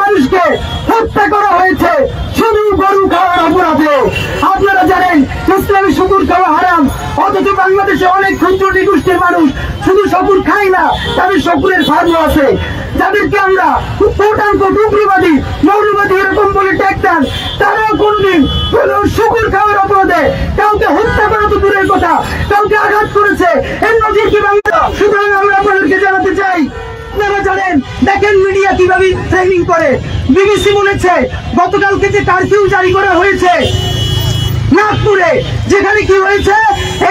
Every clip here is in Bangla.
মানুষকে হত্যা করা হয়েছে শুধু গরু খাওয়ার অপরাধে। আপনারা জানেন ইসলামী শুকুর খাওয়া হারাম, অথচ বাংলাদেশে অনেক ক্ষুদ্র নিগোষ্ঠীর মানুষ শুধু শুকুর খায় না, তাদের শুকুরের ফার্মও আছে, যাদেরকে আমরা ডুবরিবাদী মৌলবাদী এরকম বলে ট্যাগতাম। তারাও কোনদিন শুকুর খাওয়ার অপরাধে কাউকে হত্যা করা তো দূরের কথা, কাউকে আঘাত করেছে এর নজির কি বাংলা? সুতরাং আমরা আপনাদেরকে জানাতে চাই, আপনারা জানেন দেখেন মিডিয়া কিভাবে ট্রেনিং করে। বিবিসি বলেছে গতকালকে যে কারফিউ জারি করা হয়েছে নাগপুরে, যেখানে কি হয়েছে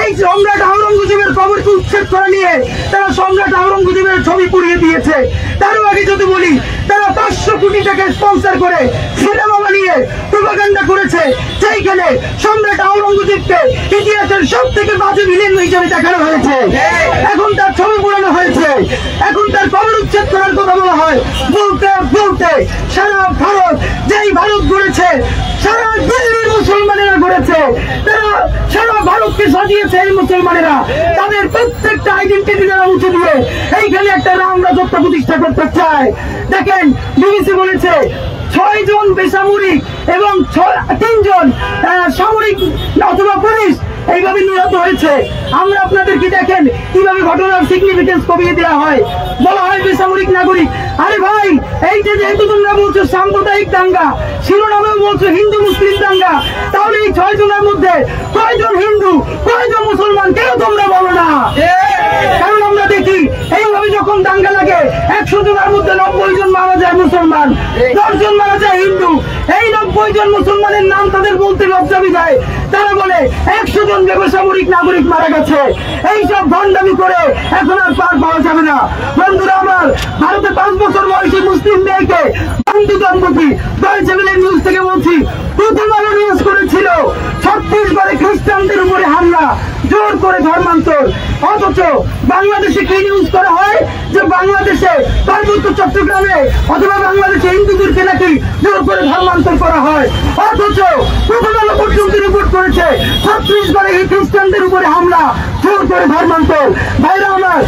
এই সম্রাট আওরঙ্গজেবের কবরকে উচ্ছেদ করা নিয়ে তারা সম্রাট আওরঙ্গজেবের ছবি পুড়িয়ে দিয়েছে। তারও আগে যদি বলি, তারা 500 কোটি টাকা স্পন্সর করে সিনেমা বানিয়ে প্রোপাগান্ডা করেছে, সেইখানে সম্রাট আওরঙ্গজেবকে ইতিহাসের সব থেকে বাজে ভিলেন হিসেবে দেখানো হয়েছে। এখন তার ছবি পোড়ানো হয়েছে, এখন তার কবর উচ্ছেদ করার কথা বলা হয়। বলতে বলতে সারা ভারত, যেই ভারত গড়েছে সারা দিল্লির মুসলমানেরা গড়েছে, তারা সারা ভারতকে সাজিয়েছে এই মুসলমানেরা, তাদের প্রত্যেকটা আইডেন্টিটি তারা মুছে দিয়ে এইখানে একটা রাম রাজত্ব প্রতিষ্ঠা করতে চায়। দেখেন বিবিসি বলেছে 6 জন বেসামরিক এবং 3 জন সামরিক অথবা পুলিশ এইভাবে নিহত হয়েছে। আমরা আপনাদেরকে দেখেন কিভাবে ঘটনার সিগনিফিকেন্স কমিয়ে দেওয়া হয়, বলা হয় বেসামরিক নাগরিক। আরে ভাই, এই যে যেহেতু তোমরা বলছো সাম্প্রদায়িক দাঙ্গা, শিরোনামেও বলছো হিন্দু মুসলিম দাঙ্গা, তাহলে এই 6 জনের মধ্যে কয়জন হিন্দু কয়জন মুসলমান কেউ তোমরা বলো না। কারণ আমরা দেখি এইভাবে যখন দাঙ্গা লাগে 100 জনের মধ্যে 90 জন মারা যায় মুসলমান, 10 জন মারা যায় হিন্দু। এই 90 জন মুসলমানের নাম তাদের বলতে লজ্জা যায়, তারা বলে 100 জন বেসামরিক নাগরিক মারা গেছে। এইসব ভণ্ডামি করে এখন আর পার পাওয়া যাবে না। বন্ধুরা আমার, ভারতে 5 বছর বয়সী মুসলিম মেয়েকে বন্ধু দম্পতি ডয়েচে ওয়েলে নিউজ থেকে বলছি প্রথম আলো নিউজ করেছিল ছত্তিশগড়ে খ্রিস্টানদের উপরে হামলা, জোর করে ধর্মান্তর। অথচ বাংলাদেশে কি নিউজ করা হয় যে বাংলাদেশে পার্বত্য চট্টগ্রামে অথবা বাংলাদেশে হিন্দুদেরকে নাকি জোর করে ধর্মান্তর করা হয়। অথচ প্রথম আলো পর্যন্ত রিপোর্ট করেছে ছত্তিশগড়ে এই খ্রিস্টানদের উপরে হামলা, জোর করে ধর্মান্তর। ভাইরা আমার,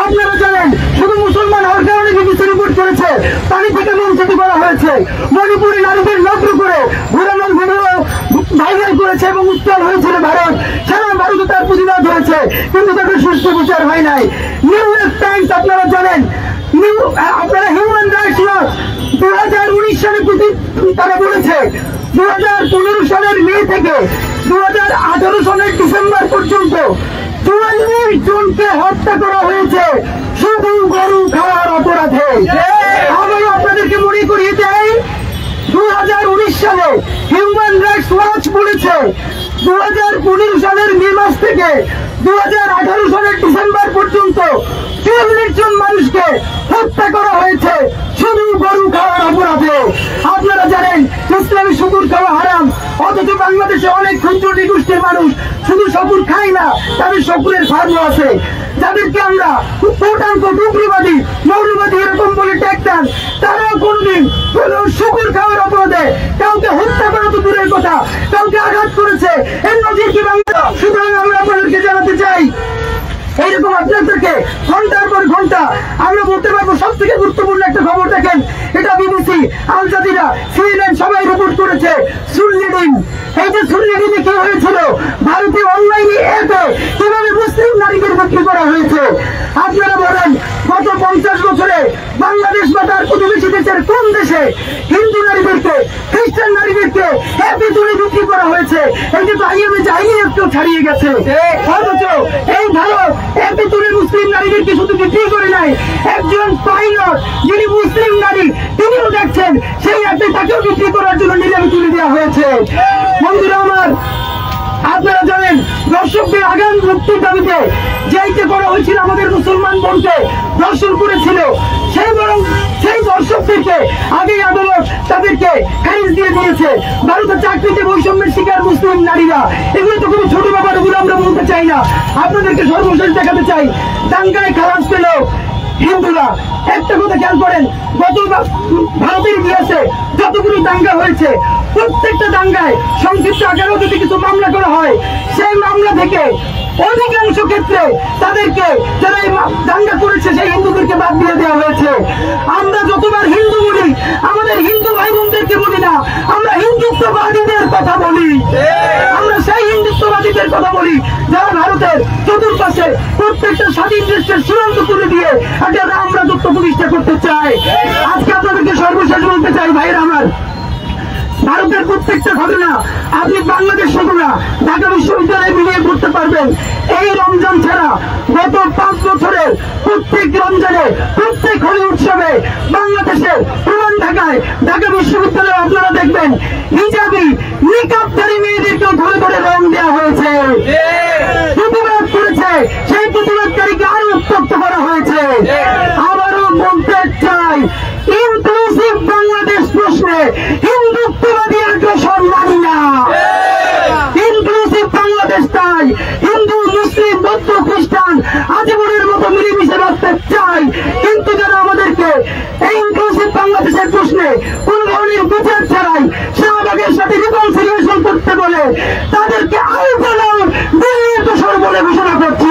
আপনারা জানেন শুধু মুসলমান হওয়ার কারণে বিবিসি রিপোর্ট করেছে পানি থেকে বঞ্চিত করা হয়েছে। মণিপুরি নারীদের নগ্ন করে ঘুরানোর ভিডিও ভাইরাল করেছে এবং উত্তর হয়েছিল ভারত। সারা ভারতে তার প্রতিবাদ হয়েছে, কিন্তু তাদের সুষ্ঠু বিচার হয় নাই। নিউ ইয়র্ক টাইমস আপনারা জানেন, আপনারা হিউম্যান রাইটস ওয়াচ 2019 সালে তারা বলেছে 2015 সালের মে থেকে 2018 সালের ডিসেম্বর পর্যন্ত 44 জনকে হত্যা করা হয়েছে শুধু গরু খাওয়ার অপরাধে। আমি আপনাদেরকে মনে করিয়ে দেই, 2019 সালে হিউম্যান রাইটস ওয়াচ বলেছে 2015 সালের মে মাস থেকে 2018 সালের ডিসেম্বর পর্যন্ত 44 জন মানুষকে হত্যা করা হয়েছে শুধু গরু খাওয়ার অপরাধে। আপনারা জানেন ইসলামী শুকুর খাওয়া হারাম, অথচ বাংলাদেশে অনেক ক্ষুদ্র নিগোষ্ঠীর মানুষ শুধু শুকুর খায় না, তাদের শুকুরের ফার্মও আছে, যাদেরকে আমরা ডুবরিবাদী মৌলবাদী এরকম বলে ট্যাগতাম। তারাও কোনদিন শুকুর খাওয়ার অপরাধে কাউকে হত্যা করা তো দূরের কথা, কাউকে আঘাত করেছে এর নজির কি বাংলা? সুতরাং আমরা আপনাদেরকে জানাতে চাই, এইরকম আপনাদেরকে ঘন্টার পর ঘন্টা আমরা বলতে পারবো। সব থেকে গুরুত্বপূর্ণ একটা খবর দেখেন, এটা বিবিসি, আল জাজিরা, CNN সবাই রিপোর্ট করেছে। সুল্লিডিন, এই যে সুল্লিডিনে কি হয়েছিল, ভারতীয় অনলাইনে অ্যাপে কিভাবে মুসলিম নারীদের বিক্রি করা হয়েছে। আপনারা বলেন গত 50 বছরে বাংলাদেশ বা তার প্রতিবেশী দেশের কোন দেশে হিন্দু নারীদেরকে খ্রিস্টান নারীদেরকে অ্যাপে তুলে বিক্রি করা হয়েছে? এই যে আইএমএ চাইনি একটু ছাড়িয়ে গেছে। অথচ এই ভারত অ্যাপে তুলে মুসলিম নারীদেরকে শুধু বিক্রি করে নাই, একজন পাইলট যিনি মুসলিম নারী তিনিও দেখছেন সেই অ্যাপে তাকেও বিক্রি করার জন্য নিলামে তুলে দেওয়া হয়েছে। বন্ধুরা আমার, আপনারা জানেন দর্শকদের আগাম মুক্তির দাবিতে যাইতে করা হয়েছিল আমাদের মুসলমান বোনকে ধর্ষণ করেছিল, সেই দর্শকদেরকে আগে আদালত তাদেরকে খারিজ দিয়ে দিয়েছে। ভারতের চাকরিতে বৈষম্যের শিকার মুসলিম নারীরা, এগুলো তো কোনো ছোট ব্যাপার, এগুলো আমরা বলতে চাই না। আপনাদেরকে সর্বশেষ দেখাতে চাই, দাঙ্গায় খালাস পেল হিন্দুরা। একটা কথা খেয়াল করেন, গত ভারতের ইতিহাসে যতগুলো দাঙ্গা হয়েছে প্রত্যেকটা দাঙ্গায় সংক্ষিপ্ত আকারেও যদি কিছু মামলা করা হয়, সেই মামলা থেকে অধিকাংশ ক্ষেত্রে তাদেরকে যারা এই দাঙ্গা করেছে সেই হিন্দুদেরকে বাদ দিয়ে দেওয়া হয়েছে। আমরা যতবার হিন্দু বলি, আমাদের হিন্দু ক্যাম্পাসে প্রত্যেকটা স্বাধীন দেশের সীমান্ত তুলে দিয়ে একটা রাম রাজত্ব প্রতিষ্ঠা করতে চায়। আজকে আপনাদেরকে সর্বশেষ বলতে চাই ভাইয়েরা আমার, ভারতের প্রত্যেকটা ঘটনা আপনি বাংলাদেশ শুধু না ঢাকা বিশ্ববিদ্যালয়ে মিলিয়ে পড়তে পারবেন। এই রমজান ছাড়া গত 5 বছরের প্রত্যেক রমজানে প্রত্যেক হোলি উৎসবে বাংলাদেশের পুরান ঢাকায় ঢাকা বিশ্ববিদ্যালয়ে আপনারা দেখবেন হিজাবি নিকাবধারী মেয়েদেরকেও ধরে ধরে রং দেওয়া হয়েছে, প্রতিবাদ করেছে, সেই প্রতিবাদকারীকে আরো উত্তপ্ত করা হয়েছে। আবারও বলতে চাই, ইনক্লুসিভ বাংলাদেশ প্রশ্নে হিন্দুত্ববাদী আগ্রাসন মানি না। ইনক্লুসিভ বাংলাদেশ চাই, হিন্দু মুসলিম বৌদ্ধ খ্রিস্টান আজীবনের মতো মিলেমিশে বাঁচতে চাই। কিন্তু যারা আমাদেরকে এই ইনক্লুসিভ বাংলাদেশের প্রশ্নে কোন ধরনের বিচার ছাড়াই শাহবাগের সাথে রিকনসিলিয়েশন করতে বলে তাদেরকে আইন দিল্লির দোষর বলে ঘোষণা করছে।